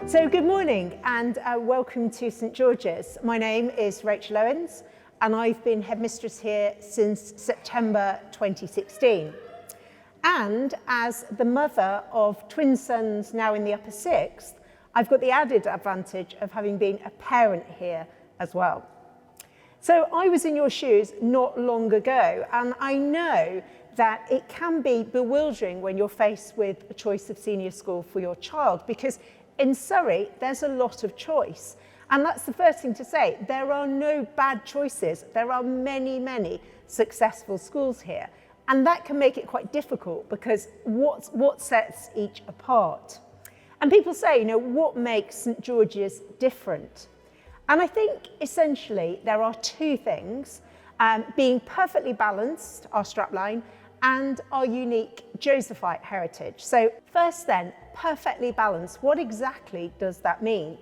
So good morning and welcome to St George's. My name is Rachel Owens and I've been headmistress here since September 2016. And as the mother of twin sons now in the upper sixth, I've got the added advantage of having been a parent here as well. So I was in your shoes not long ago, and I know that it can be bewildering when you're faced with a choice of senior school for your child, because in Surrey, there's a lot of choice. And that's the first thing to say. There are no bad choices. There are many, many successful schools here. And that can make it quite difficult because what sets each apart? And people say, what makes St George's different? And I think essentially there are two things, being perfectly balanced, our strapline, and our unique Josephite heritage. So first then, perfectly balanced. What exactly does that mean?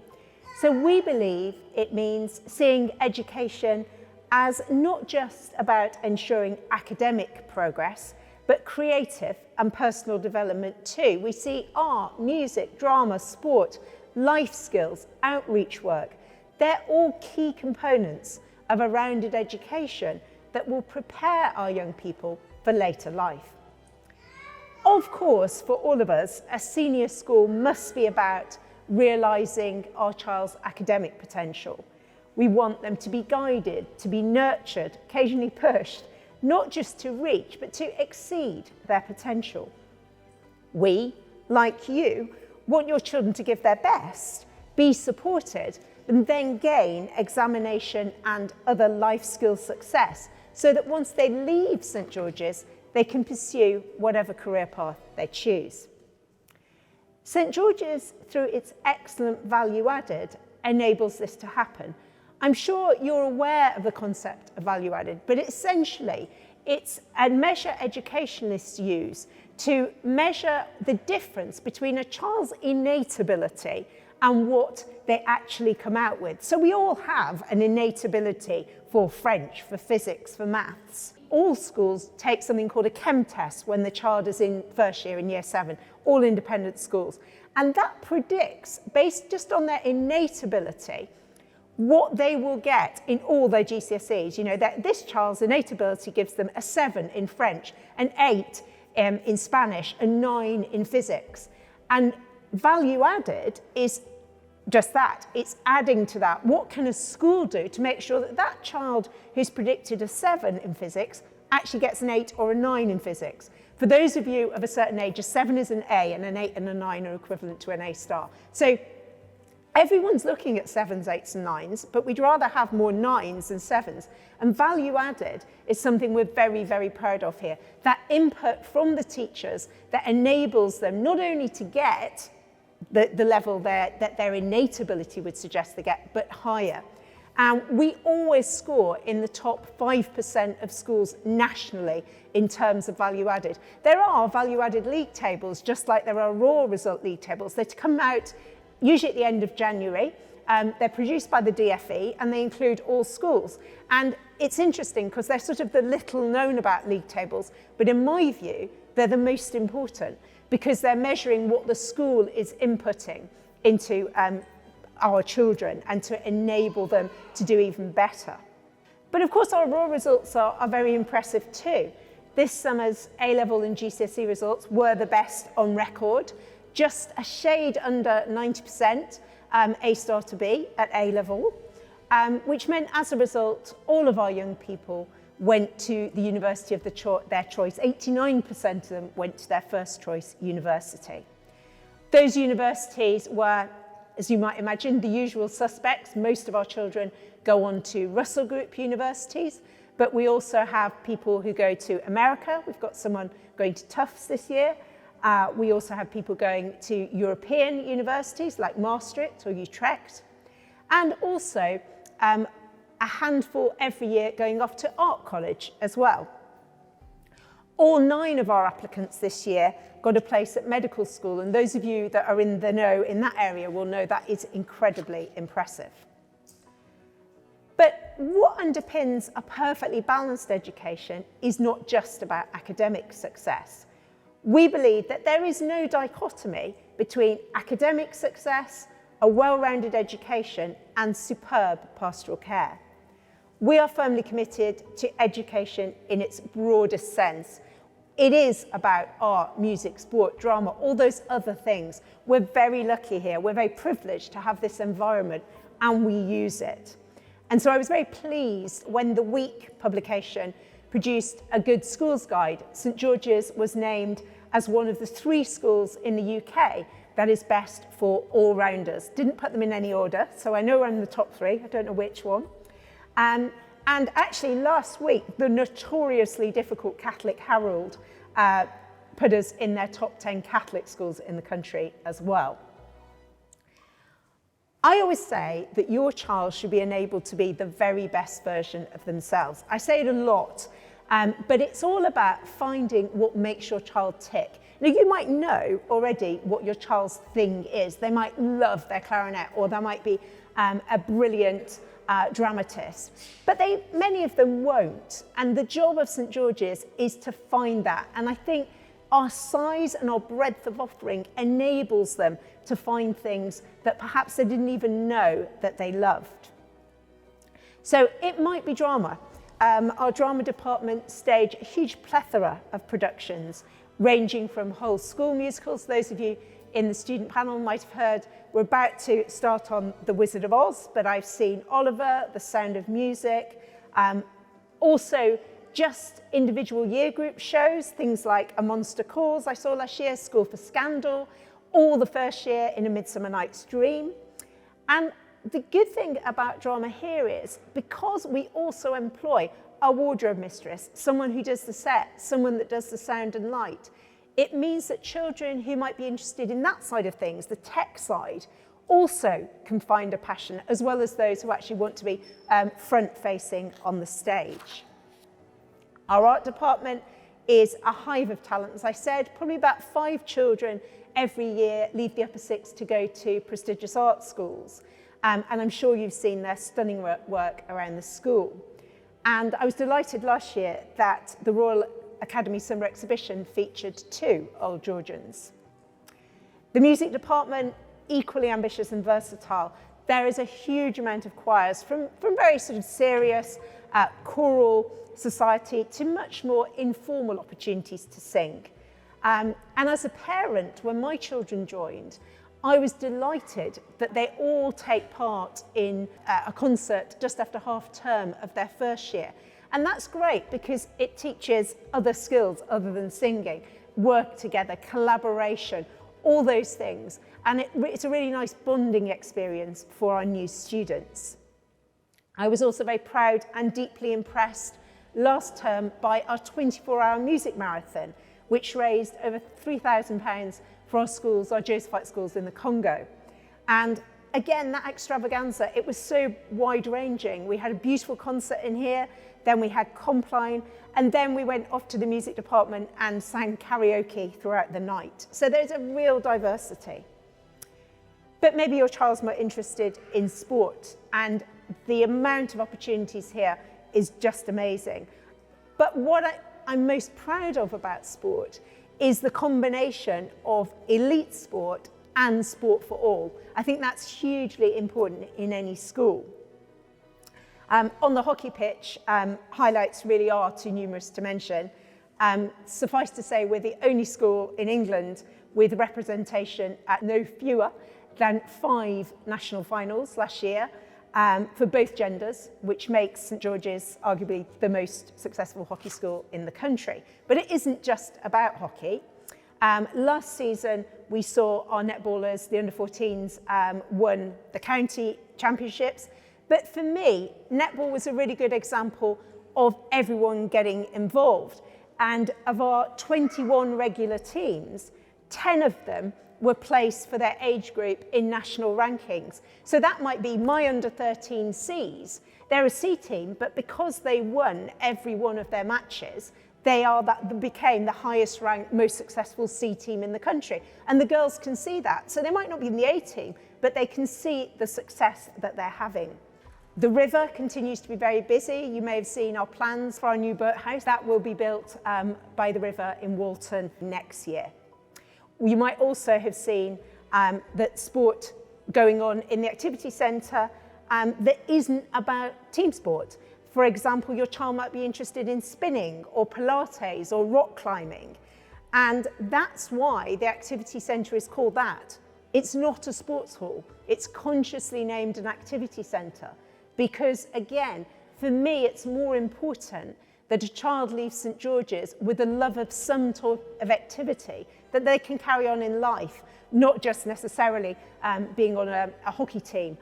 So we believe it means seeing education as not just about ensuring academic progress, but creative and personal development too. We see art, music, drama, sport, life skills, outreach work. They're all key components of a rounded education that will prepare our young people for later life. Of course, for all of us, a senior school must be about realising our child's academic potential. We want them to be guided, to be nurtured, occasionally pushed, not just to reach, but to exceed their potential. We, like you, want your children to give their best, be supported, and then gain examination and other life skill success, so that once they leave St George's, they can pursue whatever career path they choose. St George's, through its excellent value added, enables this to happen. I'm sure you're aware of the concept of value added, but essentially it's a measure educationalists use to measure the difference between a child's innate ability and what they actually come out with. So we all have an innate ability for French, for physics, for maths. All schools take something called a chem test when the child is in first year in year 7, all independent schools. And that predicts, based just on their innate ability, what they will get in all their GCSEs. That this child's innate ability gives them a 7 in French, an 8 in Spanish, a 9 in physics. And value added is just that. It's adding to that. What can a school do to make sure that that child who's predicted a 7 in physics actually gets an 8 or a 9 in physics? For those of you of a certain age, a 7 is an A and an 8 and a 9 are equivalent to an A star. So everyone's looking at 7s, 8s and 9s, but we'd rather have more 9s than 7s. And value added is something we're very, very proud of here. That input from the teachers that enables them not only to get the level that their innate ability would suggest they get, but higher. And we always score in the top 5% of schools nationally in terms of value added. There are value added league tables, just like there are raw result league tables. They come out usually at the end of January. They're produced by the DFE and they include all schools. And it's interesting because they're sort of the little known about league tables, but in my view, they're the most important because they're measuring what the school is inputting into our children and to enable them to do even better. But of course, our raw results are very impressive too. This summer's A-level and GCSE results were the best on record, just a shade under 90% A star to B at A-level, which meant as a result, all of our young people went to the university of their choice. 89% of them went to their first choice university. Those universities were, as you might imagine, the usual suspects. Most of our children go on to Russell Group universities, but we also have people who go to America. We've got someone going to Tufts this year. We also have people going to European universities like Maastricht or Utrecht, and also a handful every year going off to art college as well. All 9 of our applicants this year got a place at medical school, and those of you that are in the know in that area will know that is incredibly impressive. But what underpins a perfectly balanced education is not just about academic success. We believe that there is no dichotomy between academic success a well-rounded education and superb pastoral care. We are firmly committed to education in its broadest sense. It is about art, music, sport, drama, all those other things. We're very lucky here. We're very privileged to have this environment, and we use it. And so I was very pleased when the Week publication produced a Good Schools Guide. St George's was named as one of the 3 schools in the UK that is best for all-rounders. Didn't put them in any order, so I know we're in the top 3. I don't know which one. And actually last week, the notoriously difficult Catholic Herald put us in their top 10 Catholic schools in the country as well. I always say that your child should be enabled to be the very best version of themselves. I say it a lot, but it's all about finding what makes your child tick. Now, you might know already what your child's thing is. They might love their clarinet, or they might be a brilliant dramatist, but many of them won't. And the job of St George's is to find that. And I think our size and our breadth of offering enables them to find things that perhaps they didn't even know that they loved. So it might be drama. Our drama department stage a huge plethora of productions, ranging from whole school musicals. Those of you in the student panel might have heard we're about to start on The Wizard of Oz, but I've seen Oliver, The Sound of Music, also just individual year group shows, things like A Monster Calls I saw last year, School for Scandal, all the first year in A Midsummer Night's Dream. And the good thing about drama here is, because we also employ a wardrobe mistress, someone who does the set, someone that does the sound and light, it means that children who might be interested in that side of things, the tech side, also can find a passion, as well as those who actually want to be front-facing on the stage. Our art department is a hive of talent. As I said, probably about 5 children every year leave the upper 6 to go to prestigious art schools. And I'm sure you've seen their stunning work around the school. And I was delighted last year that the Royal Academy Summer Exhibition featured 2 Old Georgians. The music department, equally ambitious and versatile. There is a huge amount of choirs, from very sort of serious choral society to much more informal opportunities to sing. And as a parent, when my children joined, I was delighted that they all take part in a concert just after half term of their first year. And that's great because it teaches other skills other than singing, work together, collaboration, all those things. And it's a really nice bonding experience for our new students. I was also very proud and deeply impressed last term by our 24-hour music marathon, which raised over £3,000 for our schools, our Josephite schools in the Congo. And again, that extravaganza, it was so wide-ranging. We had a beautiful concert in here, then we had compline, and then we went off to the music department and sang karaoke throughout the night. So there's a real diversity. But maybe your child's more interested in sport, and the amount of opportunities here is just amazing. But what I'm most proud of about sport is the combination of elite sport and sport for all. I think that's hugely important in any school. On the hockey pitch, highlights really are too numerous to mention. Suffice to say, we're the only school in England with representation at no fewer than 5 national finals last year for both genders, which makes St George's arguably the most successful hockey school in the country. But it isn't just about hockey. Last season, we saw our netballers, the under-14s, won the county championships. But for me, netball was a really good example of everyone getting involved. And of our 21 regular teams, 10 of them were placed for their age group in national rankings. So that might be my under-13 Cs. They're a C team, but because they won every one of their matches, they became the highest ranked, most successful C team in the country. And the girls can see that. So they might not be in the A team, but they can see the success that they're having. The river continues to be very busy. You may have seen our plans for our new boathouse. That will be built by the river in Walton next year. You might also have seen that sport going on in the activity centre that isn't about team sport. For example, your child might be interested in spinning or Pilates or rock climbing. And that's why the activity centre is called that. It's not a sports hall. It's consciously named an activity centre because, again, for me, it's more important that a child leaves St George's with a love of some sort of activity that they can carry on in life, not just necessarily being on a hockey team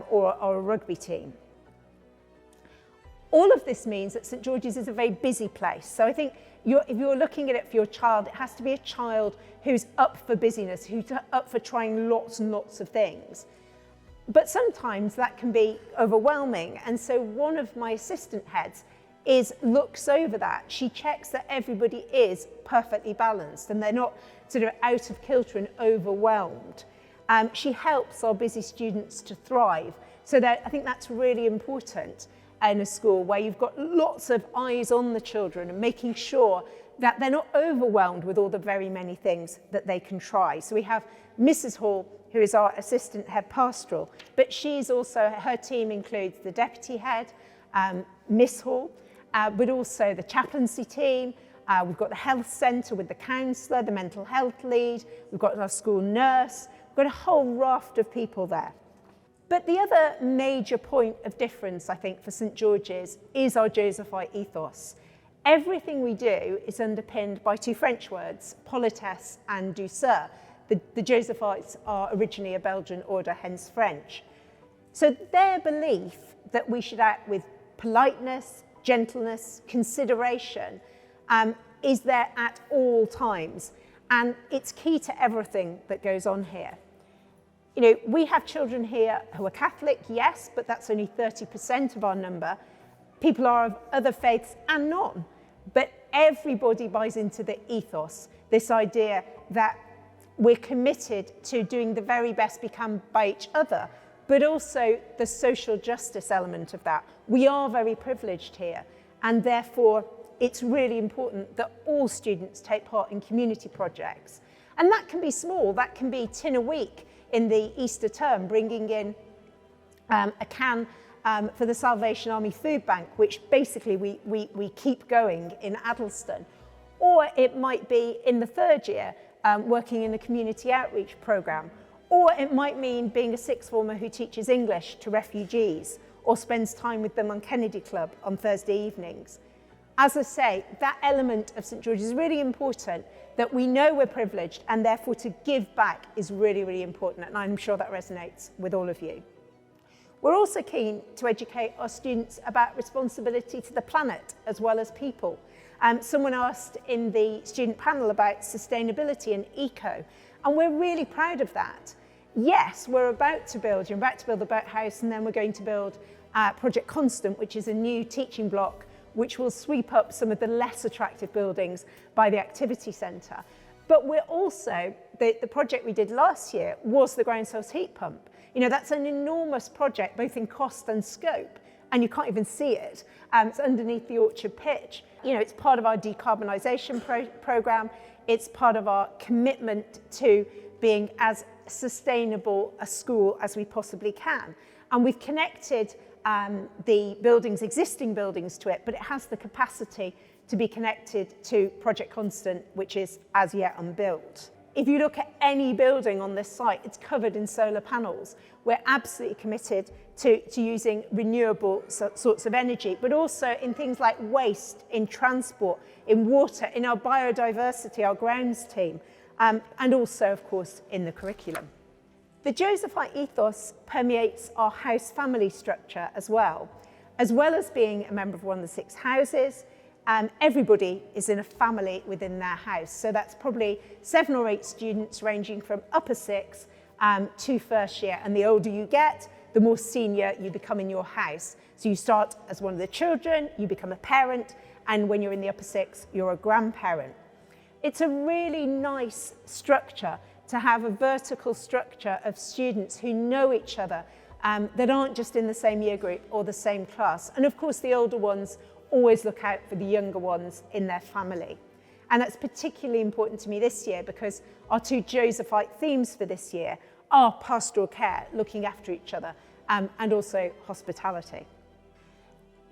or a rugby team. All of this means that St George's is a very busy place. So I think if you're looking at it for your child, it has to be a child who's up for busyness, who's up for trying lots and lots of things. But sometimes that can be overwhelming. And so one of my assistant heads looks over that. She checks that everybody is perfectly balanced and they're not sort of out of kilter and overwhelmed. She helps our busy students to thrive. So I think that's really important in a school where you've got lots of eyes on the children and making sure that they're not overwhelmed with all the very many things that they can try. So we have Mrs. Hall, who is our assistant head pastoral, but she's also, her team includes the deputy head, Miss Hall, but also the chaplaincy team. We've got the health centre with the counsellor, the mental health lead, we've got our school nurse, we've got a whole raft of people there. But the other major point of difference, I think, for St George's is our Josephite ethos. Everything we do is underpinned by two French words, politesse and douceur. The Josephites are originally a Belgian order, hence French. So their belief that we should act with politeness, gentleness, consideration is there at all times. And it's key to everything that goes on here. You know, we have children here who are Catholic, yes, but that's only 30% of our number. People are of other faiths and none. But everybody buys into the ethos, this idea that we're committed to doing the very best we can by each other, but also the social justice element of that. We are very privileged here, and therefore it's really important that all students take part in community projects. And that can be small, that can be tin a week in the Easter term, bringing in a can for the Salvation Army Food Bank, which basically we keep going in Addleston. Or it might be in the third year, working in a community outreach programme. Or it might mean being a sixth former who teaches English to refugees or spends time with them on Kennedy Club on Thursday evenings. As I say, that element of St George's is really important, that we know we're privileged and therefore to give back is really, really important, and I'm sure that resonates with all of you. We're also keen to educate our students about responsibility to the planet as well as people. Someone asked in the student panel about sustainability and eco, and we're really proud of that. Yes, you're about to build the boathouse, and then we're going to build Project Constant, which is a new teaching block which will sweep up some of the less attractive buildings by the activity centre. But we're also, the project we did last year was the ground source heat pump. You know, that's an enormous project, both in cost and scope, and you can't even see it. It's underneath the Orchard pitch. You know, it's part of our decarbonisation programme. It's part of our commitment to being as sustainable a school as we possibly can. And we've connected the existing buildings to it, but it has the capacity to be connected to Project Constant, which is as yet unbuilt. If you look at any building on this site, it's covered in solar panels. We're absolutely committed to using renewable sorts of energy, but also in things like waste, in transport, in water, in our biodiversity, our grounds team, and also, of course, in the curriculum. The Josephite ethos permeates our house family structure as well as being a member of one of the 6 houses. Everybody is in a family within their house. So that's probably 7 or 8 students ranging from upper 6 to first year. And the older you get, the more senior you become in your house. So you start as one of the children, you become a parent, and when you're in the upper 6, you're a grandparent. It's a really nice structure to have a vertical structure of students who know each other, that aren't just in the same year group or the same class. And of course, the older ones always look out for the younger ones in their family. And that's particularly important to me this year because our 2 Josephite themes for this year are pastoral care, looking after each other, and also hospitality.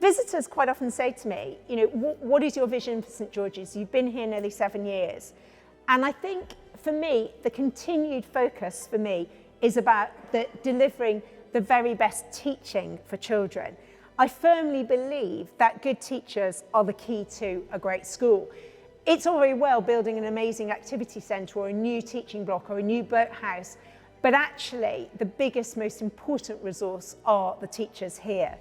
Visitors quite often say to me, you know, what is your vision for St George's? You've been here nearly 7 years. And I think for me, the continued focus for me is about delivering the very best teaching for children. I firmly believe that good teachers are the key to a great school. It's all very well building an amazing activity centre or a new teaching block or a new boathouse, but actually the biggest, most important resource are the teachers here.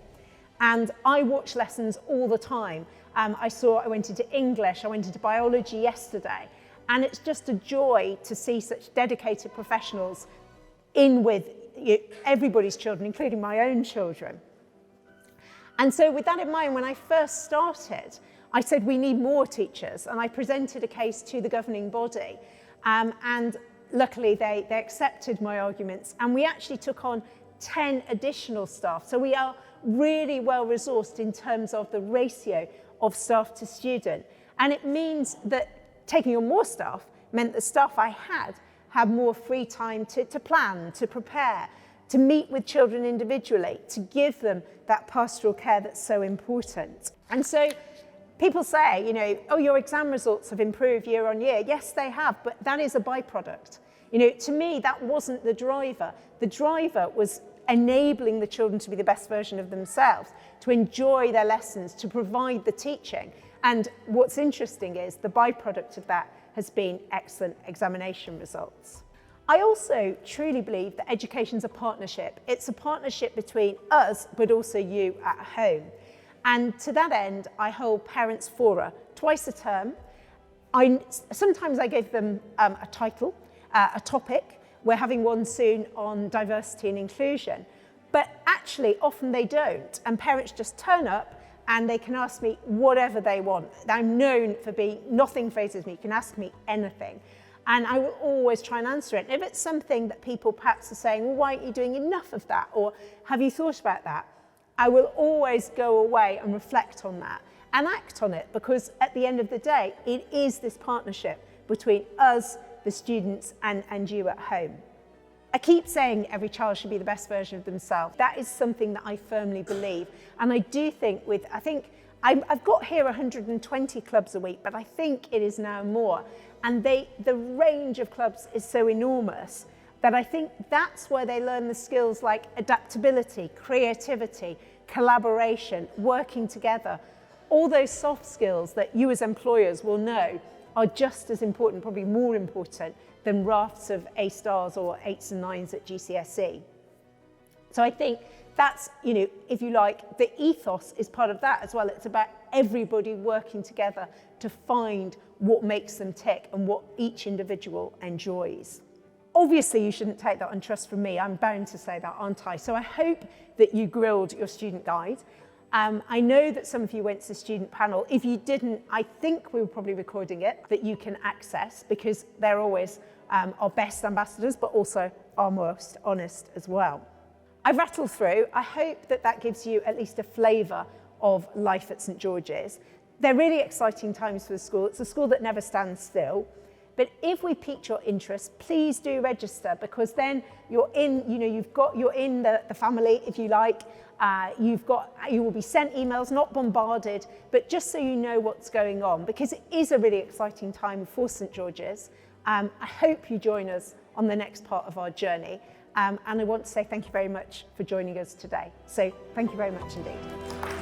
And I watch lessons all the time. I went into English, I went into biology yesterday, and it's just a joy to see such dedicated professionals in with everybody's children, including my own children. And so with that in mind, when I first started, I said we need more teachers, and I presented a case to the governing body, and luckily they accepted my arguments, and we actually took on 10 additional staff. So we are really well resourced in terms of the ratio of staff to student. And it means that taking on more staff meant the staff I had more free time to plan, to prepare, to meet with children individually, to give them that pastoral care that's so important. And so people say, you know, oh, your exam results have improved year on year. Yes, they have, but that is a byproduct. You know, to me, that wasn't the driver. The driver was enabling the children to be the best version of themselves, to enjoy their lessons, to provide the teaching. And what's interesting is the byproduct of that has been excellent examination results. I also truly believe that education's a partnership. It's a partnership between us, but also you at home. And to that end, I hold parents' fora twice a term. Sometimes I give them a title, a topic. We're having one soon on diversity and inclusion. But actually, often they don't. And parents just turn up and they can ask me whatever they want. I'm known for nothing phases me. You can ask me anything. And I will always try and answer it. And if it's something that people perhaps are saying, well, why aren't you doing enough of that? Or have you thought about that? I will always go away and reflect on that and act on it, because at the end of the day, it is this partnership between us, the students, and you at home. I keep saying every child should be the best version of themselves. That is something that I firmly believe. And I do think I've got here 120 clubs a week, but I think it is now more. And the range of clubs is so enormous that I think that's where they learn the skills like adaptability, creativity, collaboration, working together. All those soft skills that you as employers will know are just as important, probably more important, than rafts of A stars or 8s and 9s at GCSE. So I think that's, you know, if you like, the ethos is part of that as well. It's about everybody working together to find what makes them tick and what each individual enjoys. Obviously, you shouldn't take that on trust from me. I'm bound to say that, aren't I? So I hope that you grilled your student guide. I know that some of you went to the student panel. If you didn't, I think we were probably recording it, that you can access, because they're always our best ambassadors, but also our most honest as well. I've rattled through. I hope that that gives you at least a flavour of life at St George's. They're really exciting times for the school. It's a school that never stands still. But if we piqued your interest, please do register, because then you're in, you know, you're in the family, if you like. You will be sent emails, not bombarded, but just so you know what's going on, because it is a really exciting time for St George's. I hope you join us on the next part of our journey. And I want to say thank you very much for joining us today. So thank you very much indeed.